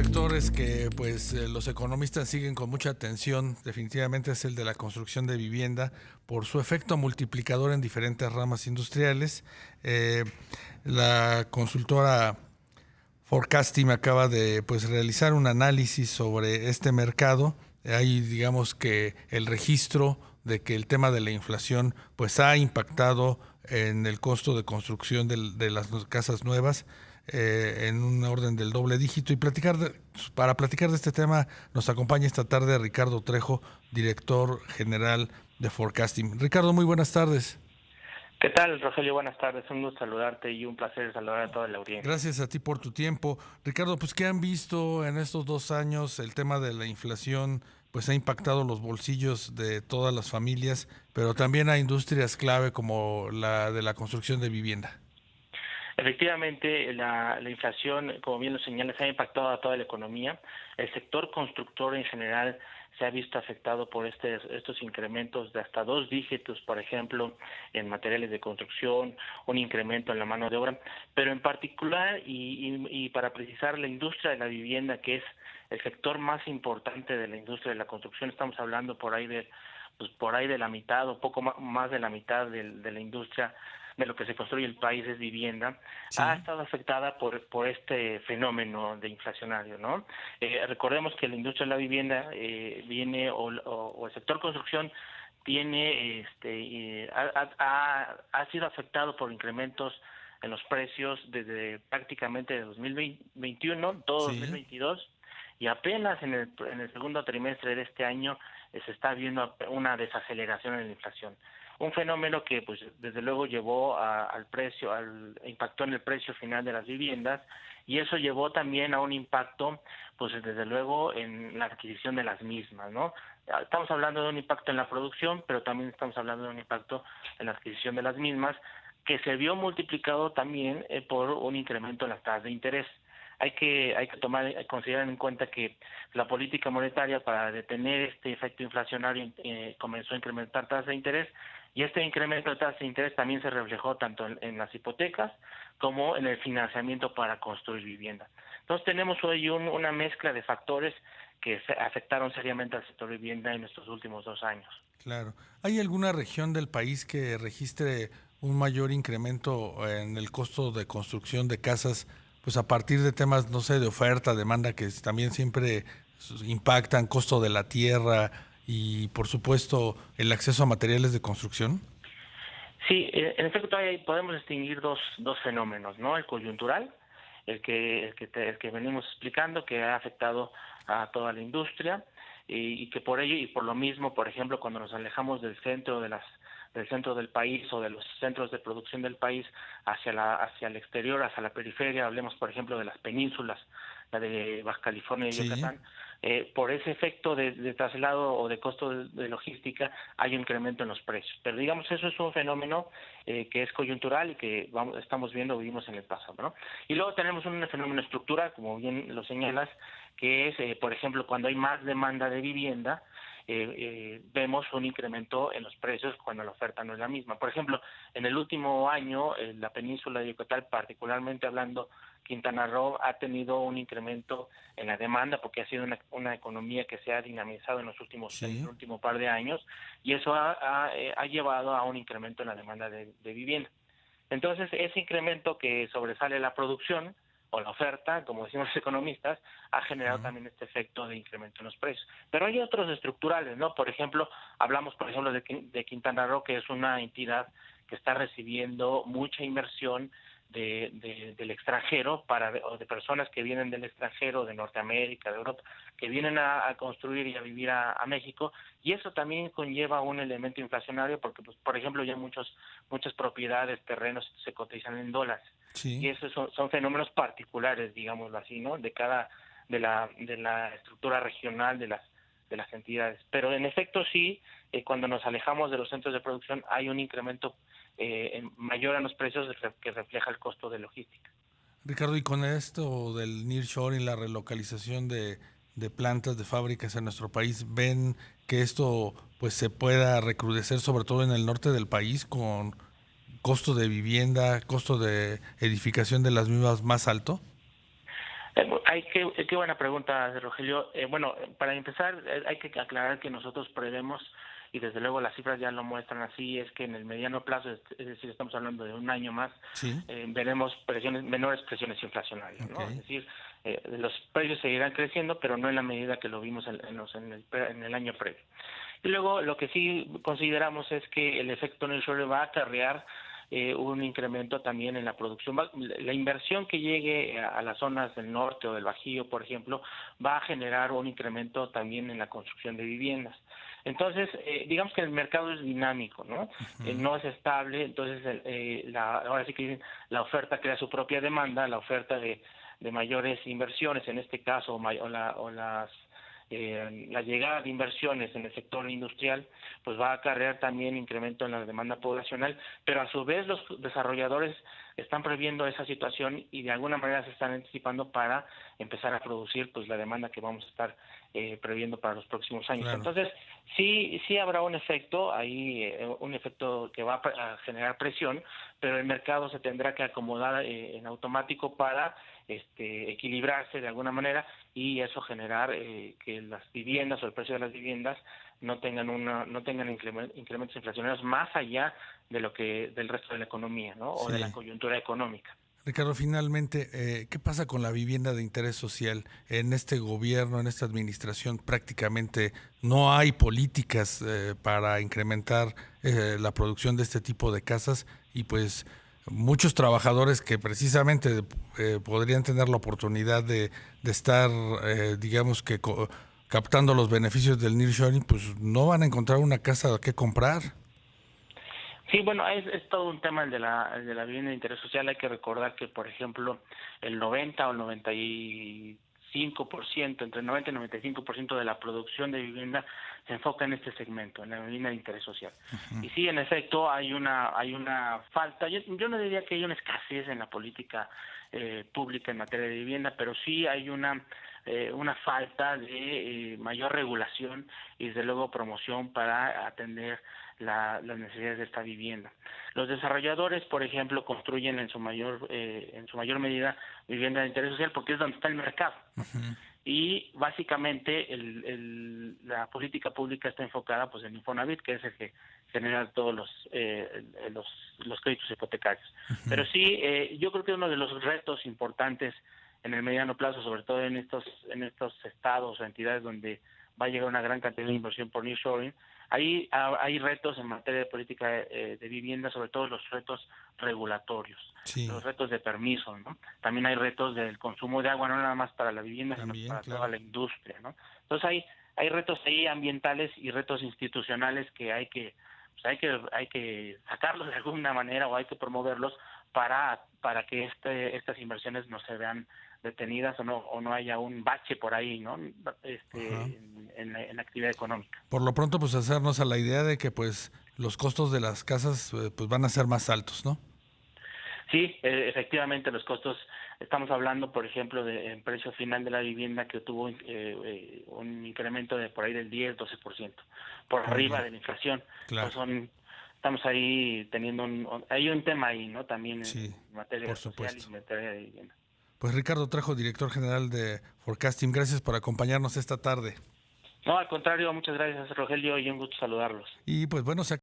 sectores que los economistas siguen con mucha atención definitivamente es el de la construcción de vivienda por su efecto multiplicador en diferentes ramas industriales. Eh, la consultora Forecasting acaba de realizar un análisis sobre este mercado. Hay, digamos, que el registro de que el tema de la inflación ha impactado en el costo de construcción de las casas nuevas en un orden del doble dígito. Y para platicar de este tema nos acompaña esta tarde Ricardo Trejo, director general de Forecasting. Ricardo, muy buenas tardes. ¿Qué tal, Rogelio? Buenas tardes. Un gusto saludarte y un placer saludar a toda la audiencia. Gracias a ti por tu tiempo. Ricardo, ¿qué han visto en estos 2 años? El tema de la inflación ha impactado los bolsillos de todas las familias, pero también a industrias clave como la de la construcción de vivienda. Efectivamente, la inflación, como bien lo señalas, ha impactado a toda la economía. El sector constructor en general se ha visto afectado por estos incrementos de hasta 2 dígitos, por ejemplo, en materiales de construcción, un incremento en la mano de obra, pero en particular, y para precisar, la industria de la vivienda, que es el sector más importante de la industria de la construcción, estamos hablando por ahí de la mitad o poco más de la mitad de la industria de lo que se construye el país es vivienda, Sí. Ha estado afectada por este fenómeno de inflacionario, ¿no? Recordemos que la industria de la vivienda viene, o el sector construcción tiene, ha sido afectado por incrementos en los precios desde prácticamente 2021, todo Sí. 2022, y apenas en el segundo trimestre de este año se está viendo una desaceleración en la inflación. Un fenómeno que desde luego llevó impactó en el precio final de las viviendas, y eso llevó también a un impacto desde luego en la adquisición de las mismas, ¿no? Estamos hablando de un impacto en la producción, pero también estamos hablando de un impacto en la adquisición de las mismas, que se vio multiplicado también por un incremento en las tasas de interés. Hay que considerar en cuenta que la política monetaria, para detener este efecto inflacionario, comenzó a incrementar tasas de interés, y este incremento de tasas de interés también se reflejó tanto en las hipotecas como en el financiamiento para construir vivienda. Entonces tenemos hoy una mezcla de factores que afectaron seriamente al sector vivienda en estos últimos 2 años. Claro. ¿Hay alguna región del país que registre un mayor incremento en el costo de construcción de casas, a partir de temas, no sé, de oferta, demanda, que también siempre impactan, costo de la tierra y, por supuesto, el acceso a materiales de construcción? Sí, en efecto podemos distinguir dos fenómenos, ¿no? El coyuntural, el que venimos explicando, que ha afectado a toda la industria, y que por ello y por lo mismo, por ejemplo, cuando nos alejamos del centro del país o de los centros de producción del país hacia el exterior, hacia la periferia, hablemos por ejemplo de las penínsulas, la de Baja California y Sí. Yucatán, por ese efecto de traslado o de costo de logística hay un incremento en los precios. Pero digamos, eso es un fenómeno que es coyuntural y que vivimos en el pasado, ¿no? Y luego tenemos un fenómeno estructural, como bien lo señalas, que es, por ejemplo, cuando hay más demanda de vivienda, vemos un incremento en los precios cuando la oferta no es la misma. Por ejemplo, en el último año, la península de Yucatán, particularmente hablando, Quintana Roo, ha tenido un incremento en la demanda porque ha sido una economía que se ha dinamizado en el último par de años, y eso ha llevado a un incremento en la demanda de vivienda. Entonces, ese incremento que sobresale la producción o la oferta, como decimos los economistas, ha generado también este efecto de incremento en los precios. Pero hay otros estructurales, ¿no? Por ejemplo, hablamos, por ejemplo, de Quintana Roo, que es una entidad que está recibiendo mucha inversión del extranjero, o de personas que vienen del extranjero, de Norteamérica, de Europa, que vienen a construir y a vivir a México, y eso también conlleva un elemento inflacionario porque, por ejemplo, ya muchas propiedades, terrenos se cotizan en dólares. Sí. Y esos son fenómenos particulares, digámoslo así, ¿no? De la estructura regional de las entidades. Pero en efecto sí, cuando nos alejamos de los centros de producción hay un incremento mayor en los precios que refleja el costo de logística. Ricardo, y con esto del nearshoring, la relocalización de plantas, de fábricas en nuestro país, ¿ven que esto se pueda recrudecer sobre todo en el norte del país con costo de vivienda, costo de edificación de las mismas más alto? Qué buena pregunta, Rogelio. Bueno, para empezar, hay que aclarar que nosotros prevemos, y desde luego las cifras ya lo muestran así, es que en el mediano plazo, es decir, estamos hablando de un año más, Sí. veremos menores presiones inflacionarias, ¿no? Okay. Es decir, los precios seguirán creciendo, pero no en la medida que lo vimos en el año previo. Y luego, lo que sí consideramos es que el efecto nearshoring va a acarrear un incremento también en la producción. La inversión que llegue a las zonas del norte o del Bajío, por ejemplo, va a generar un incremento también en la construcción de viviendas. Entonces, digamos que el mercado es dinámico, ¿no? No es estable, entonces ahora sí que dicen, la oferta crea su propia demanda, la oferta de mayores inversiones, en este caso, la llegada de inversiones en el sector industrial, pues va a acarrear también incremento en la demanda poblacional, pero a su vez los desarrolladores están previendo esa situación y de alguna manera se están anticipando para empezar a producir pues la demanda que vamos a estar previendo para los próximos años. Claro. Entonces, sí habrá un efecto ahí, un efecto que va a generar presión, pero el mercado se tendrá que acomodar en automático para equilibrarse de alguna manera y eso generar que las viviendas o el precio de las viviendas no tengan incrementos inflacionarios más allá de lo que del resto de la economía, ¿no? O de la coyuntura económica. Ricardo, finalmente, ¿qué pasa con la vivienda de interés social? En este gobierno, en esta administración, prácticamente no hay políticas para incrementar la producción de este tipo de casas y pues muchos trabajadores que precisamente podrían tener la oportunidad de estar, digamos que captando los beneficios del nearshoring, pues no van a encontrar una casa que comprar. Sí, bueno, es todo un tema el de la vivienda de interés social. Hay que recordar que, por ejemplo, el 90 o el 95%, entre el 90 y el 95% de la producción de vivienda se enfoca en este segmento, en la vivienda de interés social. Y sí, en efecto, hay una falta. Yo no diría que hay una escasez en la política pública en materia de vivienda, pero sí hay una falta de mayor regulación y desde luego promoción para atender las necesidades de esta vivienda. Los desarrolladores, por ejemplo, construyen en su mayor medida vivienda de interés social porque es donde está el mercado. Y básicamente la política pública está enfocada pues en Infonavit, que es el que genera todos los créditos hipotecarios. Pero sí, yo creo que uno de los retos importantes en el mediano plazo, sobre todo en estos estados o entidades donde va a llegar una gran cantidad de inversión por nearshoring, hay retos en materia de política de vivienda, sobre todo los retos regulatorios, los retos de permiso, ¿no? También hay retos del consumo de agua, no nada más para la vivienda, sino para toda la industria, ¿no? Entonces hay retos ahí ambientales y retos institucionales que hay que sacarlos de alguna manera o hay que promoverlos para que estas inversiones no se vean detenidas o no haya un bache por ahí, ¿no? En la actividad económica. Por lo pronto, pues hacernos a la idea de que pues los costos de las casas pues van a ser más altos, ¿no? Sí, efectivamente los costos, estamos hablando, por ejemplo, del precio final de la vivienda que tuvo un incremento de por ahí del 10-12%, por arriba de la inflación. Claro. Entonces estamos ahí teniendo hay un tema ahí, ¿no? También en materia social y en materia de vivienda. Pues Ricardo Trajo, director general de Forecasting, gracias por acompañarnos esta tarde. No, al contrario, muchas gracias, Rogelio, y un gusto saludarlos. Y pues bueno,